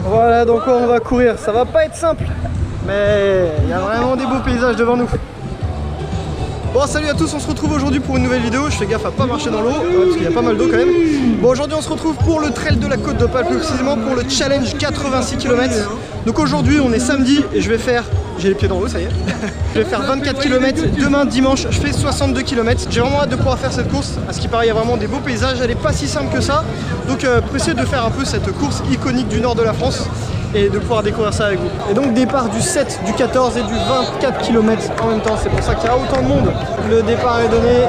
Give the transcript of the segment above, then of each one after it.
Voilà, donc on va courir. Ça va pas être simple, mais il y a vraiment des beaux paysages devant nous. Bon, salut à tous, on se retrouve aujourd'hui pour une nouvelle vidéo. Je fais gaffe à pas marcher dans l'eau, parce qu'il y a pas mal d'eau quand même. Bon, aujourd'hui on se retrouve pour le trail de la Côte d'Opale, plus précisément pour le challenge 86 km. Donc aujourd'hui on est samedi et je vais faire... J'ai les pieds dans l'eau, ça y est. Je vais faire 24 km. Demain dimanche je fais 62 km. J'ai vraiment hâte de pouvoir faire cette course. À ce qui paraît il y a vraiment des beaux paysages. Elle est pas si simple que ça. Donc pour essayer de faire un peu cette course iconique du nord de la France et de pouvoir découvrir ça avec vous. Et donc départ du 7, du 14 et du 24 km en même temps. C'est pour ça qu'il y a autant de monde. Le départ est donné.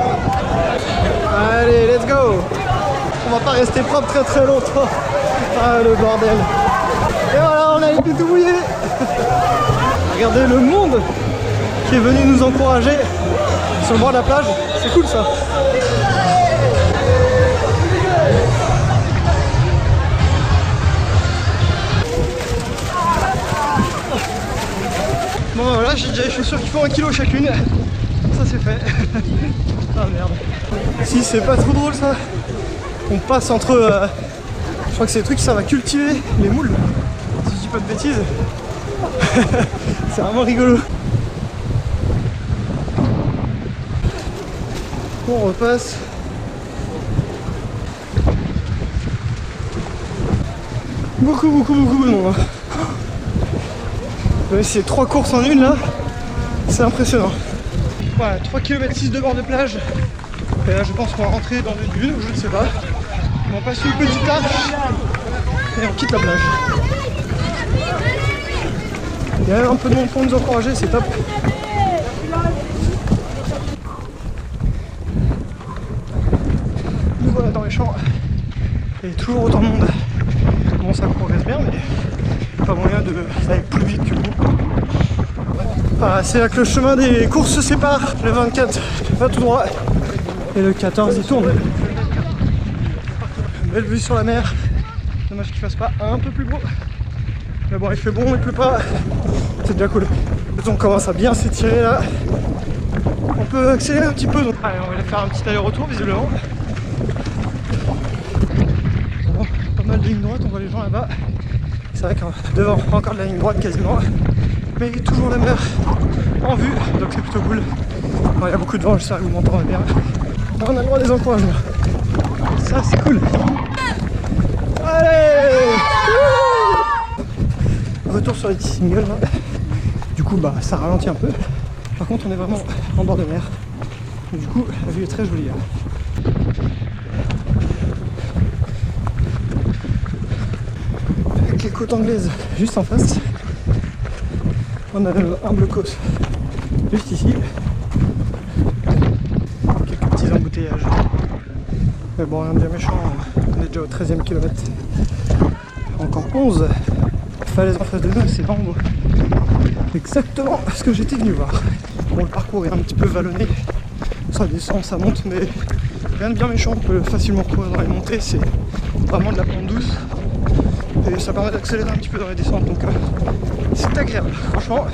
Allez, let's go. On va pas rester propre très longtemps. Ah le bordel. Et voilà, on a les pieds tout mouillés. Regardez le monde qui est venu nous encourager sur le bord de la plage. C'est cool ça. Bon voilà, j'ai déjà les chaussures qui font 1 kg chacune. Ça c'est fait. Ah merde. Si c'est pas trop drôle ça. On passe entre... je crois que c'est des trucs que ça va cultiver, les moules. Si je dis pas de bêtises. C'est vraiment rigolo. Bon, on repasse. Beaucoup de monde. C'est 3 courses en une là, c'est impressionnant. Voilà, 3 km 6 de bord de plage. Et là je pense qu'on va rentrer dans une dune, je ne sais pas. On passe une petite arche et on quitte la plage. Il y a un peu de monde pour nous encourager, c'est top. Nous voilà dans les champs. Il y a toujours autant de monde. Bon, ça progresse bien, mais pas moyen d'aller plus vite que vous. Voilà, c'est là que le chemin des courses se sépare. Le 24 va tout droit et le 14 il tourne. Belle vue sur la mer. Dommage qu'il fasse pas un peu plus beau. Mais bon, il fait bon, il pleut pas. C'est déjà cool. Le temps commence à bien s'étirer là. On peut accélérer un petit peu. Donc... Allez, on va aller faire un petit aller-retour visiblement. Bon, pas mal de lignes droites, on voit les gens là-bas. C'est vrai que devant, encore de la ligne droite quasiment. Mais toujours la mer en vue, donc c'est plutôt cool. Bon, il y a beaucoup de vent, j'espère que vous m'entendrez bien. On a le droit des encouragements. Ça c'est cool. Allez! Retour sur les petits singles là. Du coup bah ça ralentit un peu. Par contre on est vraiment en bord de mer. Donc, du coup la vue est très jolie là. Avec les côtes anglaises juste en face. On a un blocos juste ici. Quelques petits embouteillages. Mais bon rien de bien méchant. On est déjà au 13e kilomètre. Encore 11. Falaise en face de nous, c'est vraiment beau. Exactement ce que j'étais venu voir. Bon, le parcours est un petit peu vallonné. Ça descend, ça monte, mais rien de bien méchant. On peut facilement courir dans les montées. C'est vraiment de la pente douce. Et ça permet d'accélérer un petit peu dans les descentes. Donc c'est agréable. Franchement,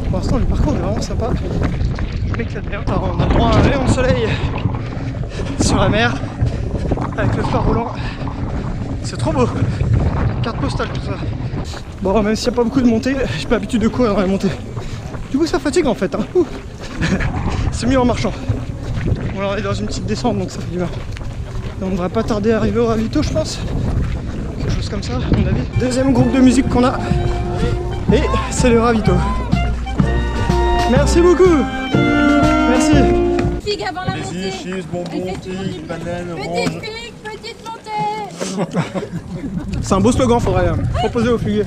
pour l'instant, le parcours est vraiment sympa. Je m'éclate bien. Alors, on a droit à un rayon de soleil sur la mer avec le phare roulant. C'est trop beau. Carte postale tout ça. Bon, même s'il n'y a pas beaucoup de montées, j'ai pas l'habitude de courir dans les montées. Du coup ça fatigue en fait. Hein. C'est mieux en marchant. Bon, là on est dans une petite descente donc ça fait du bien. Et on ne devrait pas tarder à arriver au ravito je pense. Quelque chose comme ça à mon avis. Deuxième groupe de musique qu'on a. Et c'est le ravito. Merci beaucoup. Merci. Figue avant la montée. Cheese, bonbons, figues, bananes, oranges. Petite figue, petite montée. C'est un beau slogan, faudrait proposer aux figuiers.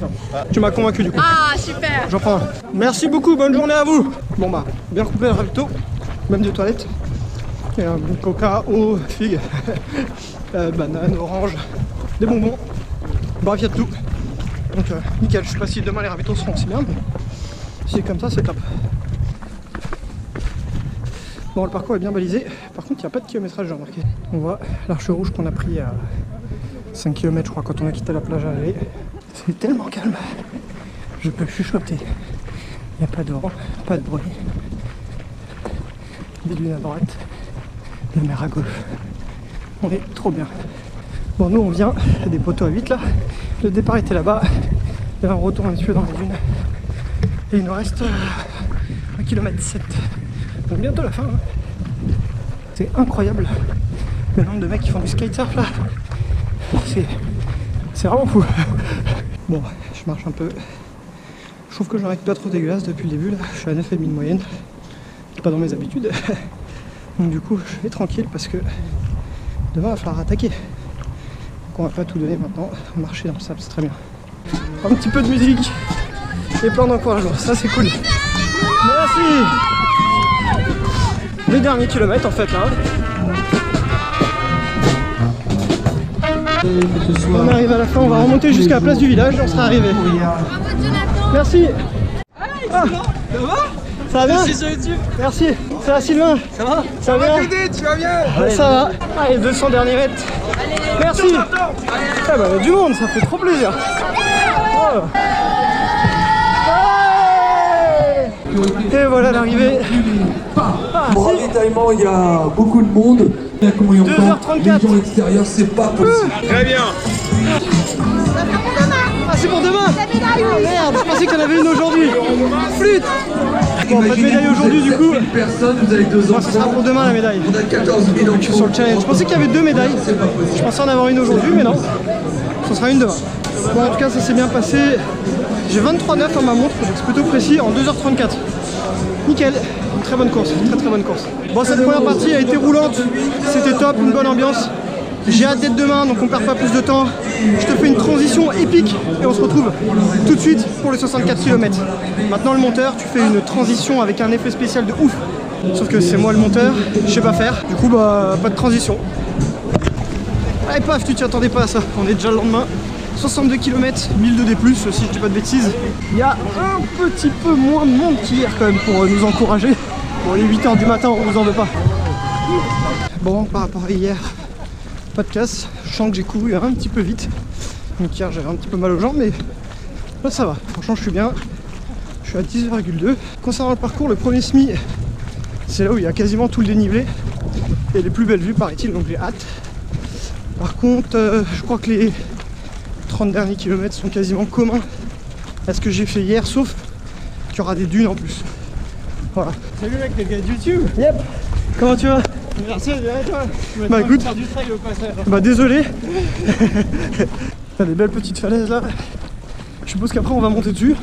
Tu m'as convaincu du coup. Ah super. J'en prends un. Merci beaucoup, bonne journée à vous. Bon bah, bien coupé le ravito, même des toilettes. Et un bon coca, eau, figues, bananes, oranges, des bonbons. Bref, il y a de tout. Donc nickel, je sais pas si demain les ravitaux seront aussi bien, mais si c'est comme ça, c'est top. Bon, le parcours est bien balisé. Par contre, il n'y a pas de kilométrage, j'ai remarqué. On voit l'arche rouge qu'on a pris à 5 km, je crois, quand on a quitté la plage à l'aller. C'est tellement calme. Je peux chuchoter. Il n'y a pas de vent, pas de bruit. Des dunes à droite, la mer à gauche. On est trop bien. Bon, nous on vient, il y a des poteaux à 8 là. Le départ était là-bas. Et là on retourne un petit peu dans les dunes. Et il nous reste 1 km 7. Donc bientôt la fin. Hein. C'est incroyable le nombre de mecs qui font du kitesurf là. C'est vraiment fou. Bon, je marche un peu. Je trouve que j'en ai pas trop dégueulasse depuis le début là. Je suis à 9,5 de moyenne. Pas dans mes habitudes. Donc du coup je vais tranquille parce que demain il va falloir attaquer. Donc on va pas tout donner maintenant. Marcher dans le sable c'est très bien. Un petit peu de musique et plein d'encouragement. Ça c'est cool. Merci. Les derniers kilomètres en fait là. On arrive à la fin, on va remonter jusqu'à la place du village et on sera arrivé. Merci. Ah, ça va bien? Merci. Ça va Sylvain? Ça va? Ça va bien? Tu vas bien? Ouais, ça va. Allez, 200 derniers mètres. Merci. Ah bah, il y a du monde, ça fait trop plaisir. Oh. Et voilà l'arrivée. Au ravitaillement, il y a beaucoup de monde. 2h34. Les gens extérieurs, c'est pas possible. Très bien. Ah, c'est pour demain? Ah merde, je pensais qu'il y en avait une aujourd'hui. Flûte. Bon, pas de médaille aujourd'hui du coup. Personne, vous avez 2 Moi, ans. ce sera pour demain la médaille. On a 14 000 Je suis sur le challenge. Je pensais qu'il y avait 2 médailles. Je pensais en avoir une aujourd'hui, mais non. Ce sera une demain. Bon, en tout cas, ça s'est bien passé. J'ai 23,9 à ma montre, donc c'est plutôt précis, en 2h34. Nickel. Une très bonne course, une très bonne course. Bon, cette première partie a été roulante. C'était top, une bonne ambiance. J'ai hâte d'être demain, donc on perd pas plus de temps. Je te fais une transition épique et on se retrouve tout de suite pour les 64 km. Maintenant le monteur, tu fais une transition avec un effet spécial de ouf. Sauf que c'est moi le monteur, je sais pas faire. Du coup, bah, pas de transition. Allez, paf, tu t'y attendais pas à ça. On est déjà le lendemain. 62 km, 1002 D+, si je dis pas de bêtises. Il y a un petit peu moins de monde qu'hier quand même pour nous encourager. Bon, il est 8h du matin, on vous en veut pas. Bon, par rapport à hier, pas de casse. Je sens que j'ai couru un petit peu vite. Donc hier j'avais un petit peu mal aux jambes, mais là ça va. Franchement je suis bien. Je suis à 10,2. Concernant le parcours, le premier semi, c'est là où il y a quasiment tout le dénivelé. Et les plus belles vues paraît-il, donc j'ai hâte. Par contre, je crois que les 30 derniers kilomètres sont quasiment communs à ce que j'ai fait hier, sauf qu'il y aura des dunes en plus. Voilà. Salut mec, t'es le gars de YouTube. Yep. Comment tu vas? Merci, bien et toi? Bah écoute, faire du trail au passage. bah désolé. T'as des belles petites falaises là. Je suppose qu'après on va monter dessus.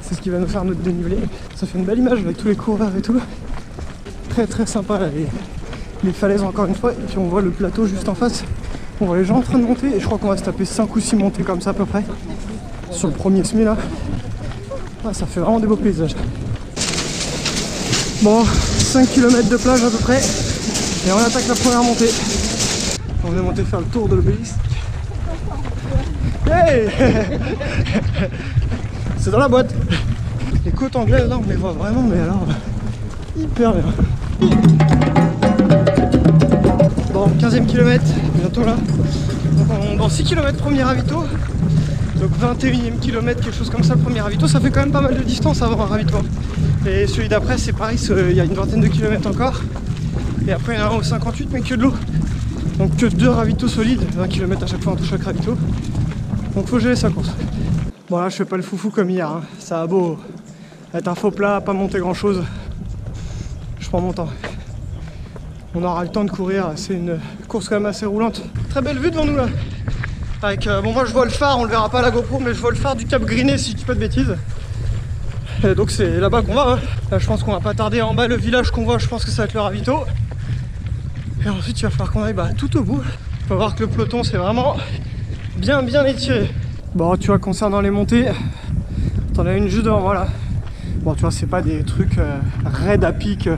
C'est ce qui va nous faire notre dénivelé. Ça fait une belle image avec tous les coureurs et tout. Très sympa là, les falaises encore une fois. Et puis on voit le plateau juste en face. On voit les gens en train de monter et je crois qu'on va se taper 5 ou 6 montées comme ça à peu près. Sur le premier semi là. Ah, ça fait vraiment des beaux paysages. Bon, 5 km de plage à peu près. Et on attaque la première montée. On est monté faire le tour de l'obélisque. Hey. C'est dans la boîte. Les côtes anglaises là on les voit vraiment, mais alors hyper bien. Bon, 15e kilomètre, bientôt là. Dans 6 km premier ravito. Donc 21e kilomètre, quelque chose comme ça le premier ravito. Ça fait quand même pas mal de distance avant un ravito. Et celui d'après c'est pareil, il y a une vingtaine de kilomètres encore. Et après il y en a un au 58 mais que de l'eau. Donc que 2 ravitaux solides, 20 km à chaque fois entre chaque ravito. Donc faut gérer sa course. Bon là je fais pas le foufou comme hier, hein. Ça a beau être un faux plat, pas monter grand chose. Je prends mon temps. On aura le temps de courir, c'est une course quand même assez roulante. Très belle vue devant nous là. Avec, bon moi je vois le phare, on le verra pas à la GoPro, mais je vois le phare du Cap Griné si je dis pas de bêtises. Et donc c'est là-bas qu'on va, hein. Là je pense qu'on va pas tarder en bas, le village qu'on voit, je pense que ça va être le ravito. Et ensuite il va falloir qu'on aille tout au bout. On va voir que le peloton c'est vraiment bien étiré. Bon tu vois, concernant les montées, t'en as une juste devant moi là. Bon tu vois c'est pas des trucs raides à pic.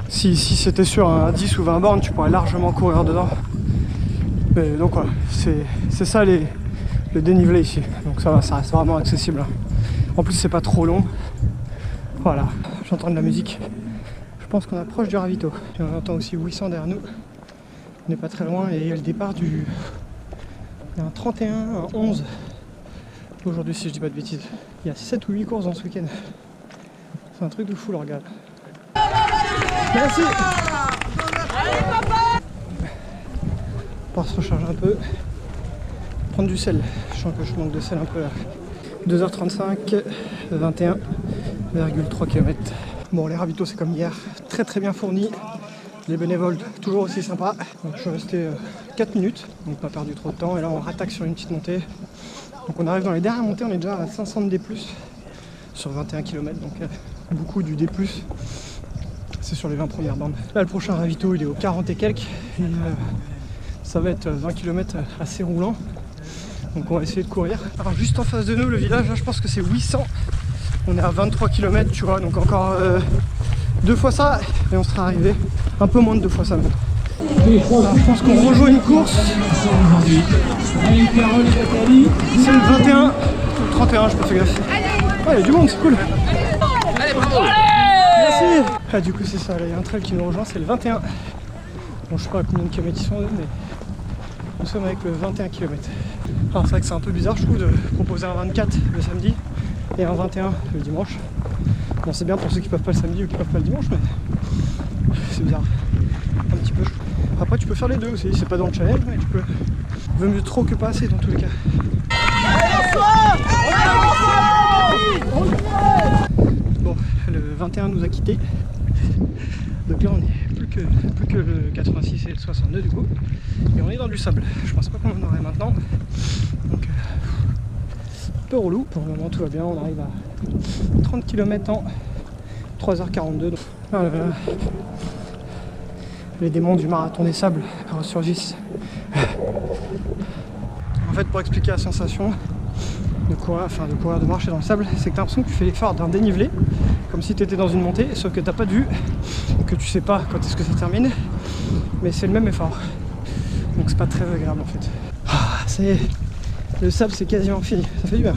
Si c'était sur un 10 ou 20 bornes tu pourrais largement courir dedans. Mais donc voilà, c'est ça le dénivelé ici. Donc ça va, ça reste vraiment accessible. En plus c'est pas trop long. Voilà, j'entends de la musique. Je pense qu'on approche du ravito. Et on entend aussi 800 derrière nous. On n'est pas très loin et il y a le départ du... Il y a un 31, un 11 aujourd'hui si je dis pas de bêtises. Il y a 7 ou 8 courses dans ce week-end. C'est un truc de fou le regard. Merci. On va se recharger un peu. Prendre du sel. Je sens que je manque de sel un peu là. 2h35, 21,3 km. Bon, les ravitaux c'est comme hier, très bien fournis. Les bénévoles toujours aussi sympas. Donc je suis resté 4 minutes, donc pas perdu trop de temps. Et là on rattaque sur une petite montée. Donc on arrive dans les dernières montées, on est déjà à 500 de D+, sur 21 km, donc beaucoup du D+. C'est sur les 20 premières bandes. Là le prochain ravito il est au 40 et quelques. Et, ça va être 20 km assez roulant. Donc on va essayer de courir. Alors juste en face de nous le village, là je pense que c'est 800. On est à 23 km tu vois, donc encore 2 fois ça et on sera arrivé. Un peu moins de 2 fois ça même. Alors, je pense qu'on rejoint une course. C'est le 21 ou le 31, je peux faire gaffe. Ouais, il y a du monde, c'est cool. Allez, bravo! Merci. Ah, du coup c'est ça, là il y a un trail qui nous rejoint, c'est le 21. Bon, je sais pas à combien de kilomètres ils sont, mais nous sommes avec le 21 km. Alors c'est vrai que c'est un peu bizarre je trouve de proposer un 24 le samedi et un 21 le dimanche. Bon, c'est bien pour ceux qui peuvent pas le samedi ou qui peuvent pas le dimanche, mais c'est bizarre. Un petit peu. Après tu peux faire les deux aussi, c'est pas dans le challenge, mais tu peux. Vaut mieux trop que pas assez dans tous les cas. Bon, le 21 nous a quittés. Donc là on est plus que le 86 et le 62 du coup. Et on est dans du sable. Je pense pas qu'on en aurait maintenant. Donc un peu relou. Pour le moment tout va bien, on arrive à 30 km en 3h42. Donc, voilà. Les démons du marathon des sables ressurgissent. En fait pour expliquer la sensation de marcher dans le sable, c'est que tu as l'impression que tu fais l'effort d'un dénivelé, comme si tu étais dans une montée, sauf que tu n'as pas de vue, que tu sais pas quand est-ce que ça termine, mais c'est le même effort. Donc c'est pas très agréable en fait. Ah, ça y est, le sable c'est quasiment fini, ça fait du bien.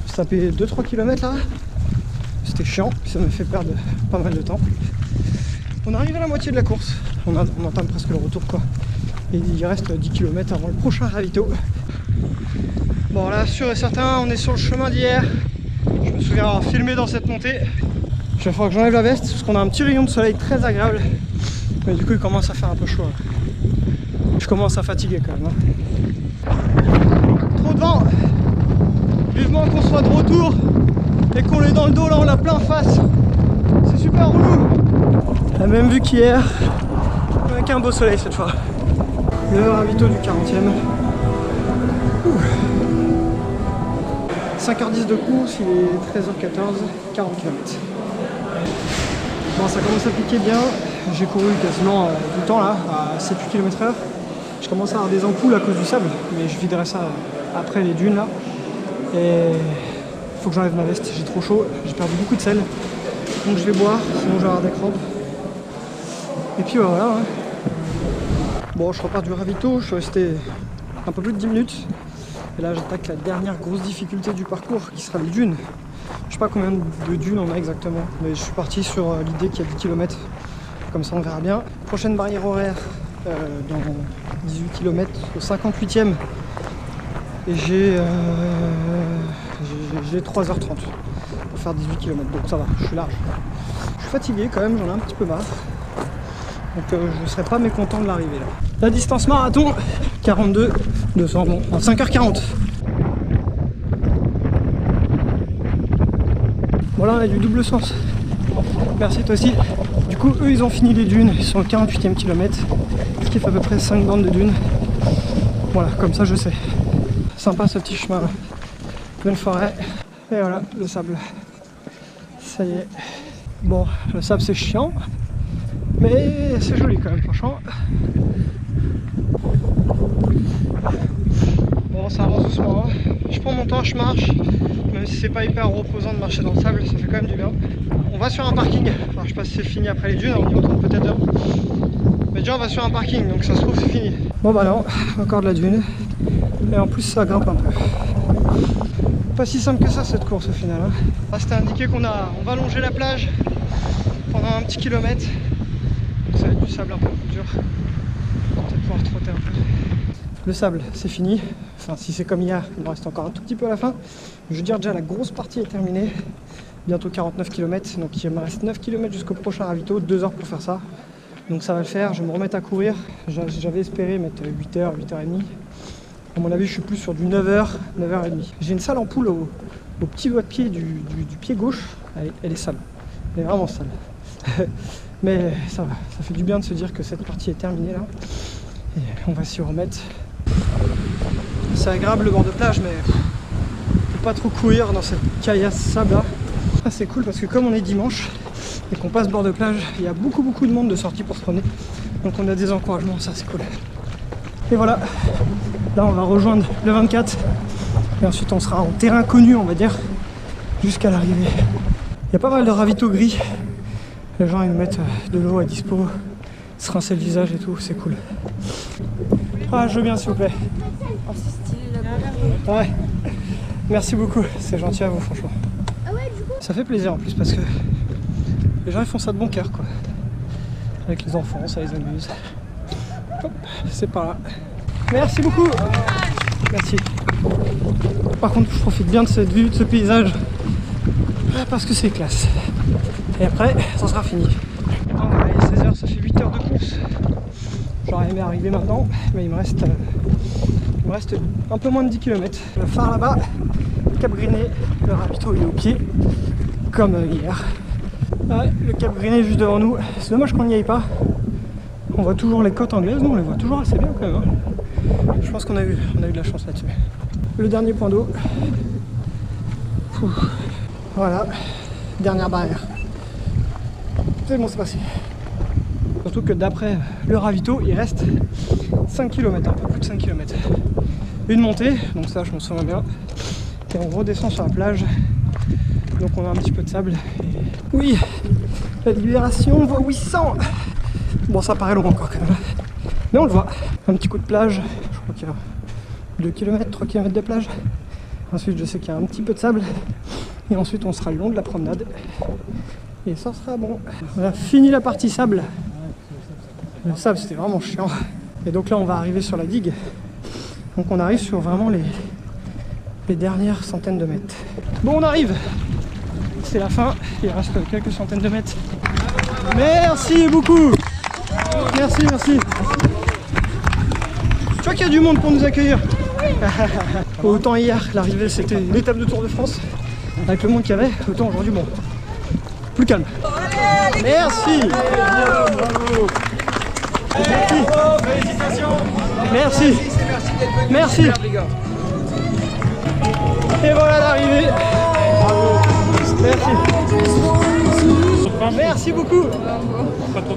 J'ai tapé 2-3 km là, c'était chiant, ça m'a fait perdre pas mal de temps. On arrive à la moitié de la course, on entame presque le retour quoi. Et il reste 10 km avant le prochain ravito. Bon là, sûr et certain, on est sur le chemin d'hier. Je me souviens avoir filmé dans cette montée. Il va falloir que j'enlève la veste parce qu'on a un petit rayon de soleil très agréable. Mais du coup il commence à faire un peu chaud. Je commence à fatiguer quand même. Trop de vent. Vivement qu'on soit de retour et qu'on l'ait dans le dos, là on l'a plein face. C'est super relou. La même vue qu'hier, avec un beau soleil cette fois. Le ravito du 40e. 5h10 de course, il est 13h14, 40 km. Bon, ça commence à piquer bien. J'ai couru quasiment tout le temps là, à 7-8 km/h. Je commence à avoir des ampoules à cause du sable, mais je viderai ça après les dunes là. Et il faut que j'enlève ma veste, j'ai trop chaud, j'ai perdu beaucoup de sel. Donc je vais boire, sinon je vais avoir des crampes. Et puis voilà. Hein. Bon, je repars du ravito, je suis resté un peu plus de 10 minutes. Et là j'attaque la dernière grosse difficulté du parcours qui sera les dunes. Je sais pas combien de dunes on a exactement, mais je suis parti sur l'idée qu'il y a 10 km. Comme ça on verra bien. Prochaine barrière horaire dans 18 km au 58e. Et j'ai 3h30 pour faire 18 km, donc ça va, je suis large. Je suis fatigué quand même, j'en ai un petit peu marre. Donc je ne serais pas mécontent de l'arrivée là. La distance marathon, 42 200, bon, en 5h40. Voilà, on a du double sens. Merci toi aussi. Du coup, eux ils ont fini les dunes, ils sont au 48e kilomètre, ce qui fait à peu près 5 bandes de dunes. Voilà, comme ça je sais. Sympa ce petit chemin là. Belle forêt. Et voilà, le sable. Ça y est. Bon, le sable c'est chiant. Mais c'est joli quand même, franchement. Bon, ça avance doucement. Je prends mon temps, je marche. Même si c'est pas hyper reposant de marcher dans le sable, ça fait quand même du bien. On va sur un parking. Alors, je sais pas si c'est fini après les dunes, on y retrouve peut-être demain. Mais déjà, on va sur un parking, donc ça se trouve, c'est fini. Bon, bah non, encore de la dune. Et en plus, ça grimpe un peu. Pas si simple que ça cette course au final. Hein. Là, c'était indiqué qu'on va longer la plage pendant un petit kilomètre. Ça va être du sable un peu dur. On va peut-être pouvoir trotter un peu. Le sable, c'est fini. Enfin, si c'est comme hier, il me reste encore un tout petit peu à la fin. Je veux dire, déjà, la grosse partie est terminée. Bientôt 49 km. Donc, il me reste 9 km jusqu'au prochain ravito. 2 heures pour faire ça. Donc, ça va le faire. Je vais me remettre à courir. J'avais espéré mettre 8h, 8h30. À mon avis, je suis plus sur du 9h, 9h30. J'ai une sale ampoule au petit doigt de pied du pied gauche. Elle est sale. Elle est vraiment sale. Mais ça va. Ça fait du bien de se dire que cette partie est terminée là. Et on va s'y remettre. C'est agréable le bord de plage, mais faut pas trop courir dans cette caillasse sable là. Ah, c'est cool parce que comme on est dimanche et qu'on passe bord de plage, il y a beaucoup de monde de sortie pour se promener. Donc on a des encouragements, ça c'est cool. Et voilà, là on va rejoindre le 24 et ensuite on sera en terrain connu, on va dire, jusqu'à l'arrivée. Il y a pas mal de ravitaux gris. Les gens ils nous mettent de l'eau à dispo, se rincer le visage et tout, c'est cool. Ah, je veux bien s'il vous plaît. Oh, c'est stylé là-bas. Ouais, merci beaucoup, c'est gentil à vous franchement. Ah ouais, du coup. Ça fait plaisir en plus parce que les gens ils font ça de bon cœur quoi. Avec les enfants, ça les amuse. Hop, c'est par là. Merci beaucoup. Merci. Par contre, je profite bien de cette vue, de ce paysage parce que c'est classe. Et après, ça sera fini. Bon, allez, 16h, ça fait 8 heures de course. J'aurais aimé arriver maintenant, mais il me reste un peu moins de 10 km. Le phare là-bas, Cap Griné, le ravito il est au pied, comme hier. Ouais, le Cap Griné juste devant nous. C'est dommage qu'on n'y aille pas. On voit toujours les côtes anglaises, non, on les voit toujours assez bien quand même. Hein. Je pense qu'on a eu de la chance là-dessus. Le dernier point d'eau. Voilà, dernière barrière. C'est bon, c'est passé. Surtout que d'après le ravito, il reste 5 km, un peu plus de 5 km. Une montée, donc ça je m'en souviens bien. Et on redescend sur la plage. Donc on a un petit peu de sable. Oui, la libération voit 800. Bon, ça paraît long encore quand même. Mais on le voit. Un petit coup de plage. Je crois qu'il y a 2 km, 3 km de plage. Ensuite, je sais qu'il y a un petit peu de sable. Et ensuite, on sera le long de la promenade. Et ça sera bon. On a fini la partie sable. Le sable, c'était vraiment chiant. Et donc là, on va arriver sur la digue. Donc on arrive sur vraiment les dernières centaines de mètres. Bon, on arrive. C'est la fin. Il reste quelques centaines de mètres. Merci beaucoup. Merci, merci. Tu vois qu'il y a du monde pour nous accueillir. Autant hier, l'arrivée c'était l'étape de Tour de France. Avec le monde qu'il y avait, autant aujourd'hui, bon, plus calme. Merci. Merci. Merci. Et voilà l'arrivée. Merci. Merci beaucoup.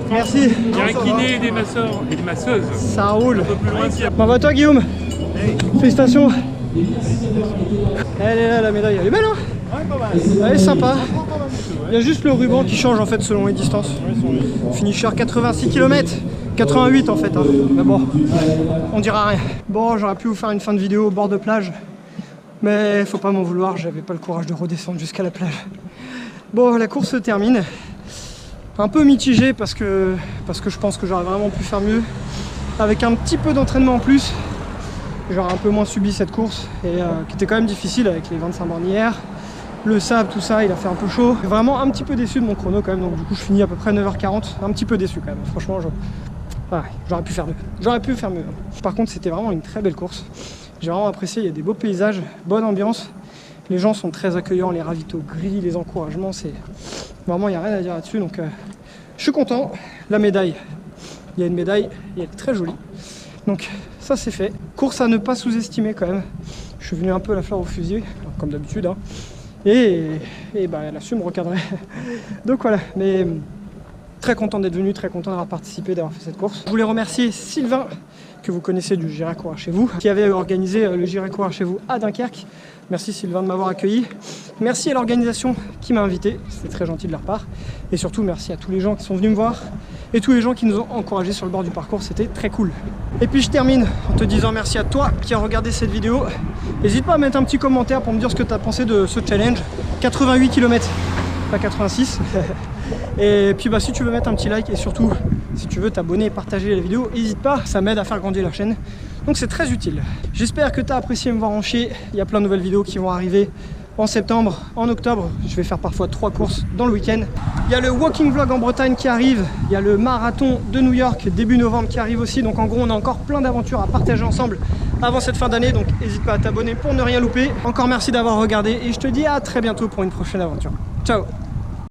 Merci. Il y a un kiné et des masseurs et des masseuses. Ça roule. Un peu plus loin. Bon bah toi Guillaume, félicitations. Elle est là la médaille, elle est belle hein. Elle est sympa. Il y a juste le ruban qui change en fait selon les distances. Finisher 86 km, 88 en fait hein. Mais bon, on dira rien. Bon, j'aurais pu vous faire une fin de vidéo au bord de plage, mais faut pas m'en vouloir, j'avais pas le courage de redescendre jusqu'à la plage. Bon, la course se termine. Un peu mitigé parce que je pense que j'aurais vraiment pu faire mieux. Avec un petit peu d'entraînement en plus, j'aurais un peu moins subi cette course et qui était quand même difficile avec les 25 bornes hier. Le sable, tout ça, il a fait un peu chaud. Vraiment un petit peu déçu de mon chrono quand même, donc du coup je finis à peu près 9h40. Un petit peu déçu quand même, franchement, j'aurais pu faire mieux. J'aurais pu faire mieux. Par contre, c'était vraiment une très belle course. J'ai vraiment apprécié, il y a des beaux paysages, bonne ambiance. Les gens sont très accueillants, les ravitaux gris, les encouragements, c'est vraiment, il n'y a rien à dire là-dessus. Donc je suis content. La médaille, il y a une médaille et elle est très jolie. Donc ça c'est fait. Course à ne pas sous-estimer quand même. Je suis venu un peu la fleur au fusil, comme d'habitude. Hein. Et bah, elle a su me recadrer. Donc voilà, mais très content d'être venu, très content d'avoir participé, d'avoir fait cette course. Je voulais remercier Sylvain, que vous connaissez du J'irai courir chez vous, qui avait organisé le J'irai courir chez vous à Dunkerque. Merci Sylvain de m'avoir accueilli. Merci à l'organisation qui m'a invité, c'était très gentil de leur part. Et surtout merci à tous les gens qui sont venus me voir et tous les gens qui nous ont encouragés sur le bord du parcours, c'était très cool. Et puis je termine en te disant merci à toi qui as regardé cette vidéo. N'hésite pas à mettre un petit commentaire pour me dire ce que tu as pensé de ce challenge. 88 km, pas 86. Et puis bah, si tu veux mettre un petit like et surtout si tu veux t'abonner et partager la vidéo, n'hésite pas, ça m'aide à faire grandir la chaîne. Donc c'est très utile. J'espère que tu as apprécié me voir en chier. Il y a plein de nouvelles vidéos qui vont arriver en septembre, en octobre. Je vais faire parfois 3 courses dans le week-end. Il y a le walking vlog en Bretagne qui arrive. Il y a le marathon de New York début novembre qui arrive aussi. Donc en gros, on a encore plein d'aventures à partager ensemble avant cette fin d'année. Donc n'hésite pas à t'abonner pour ne rien louper. Encore merci d'avoir regardé et je te dis à très bientôt pour une prochaine aventure. Ciao!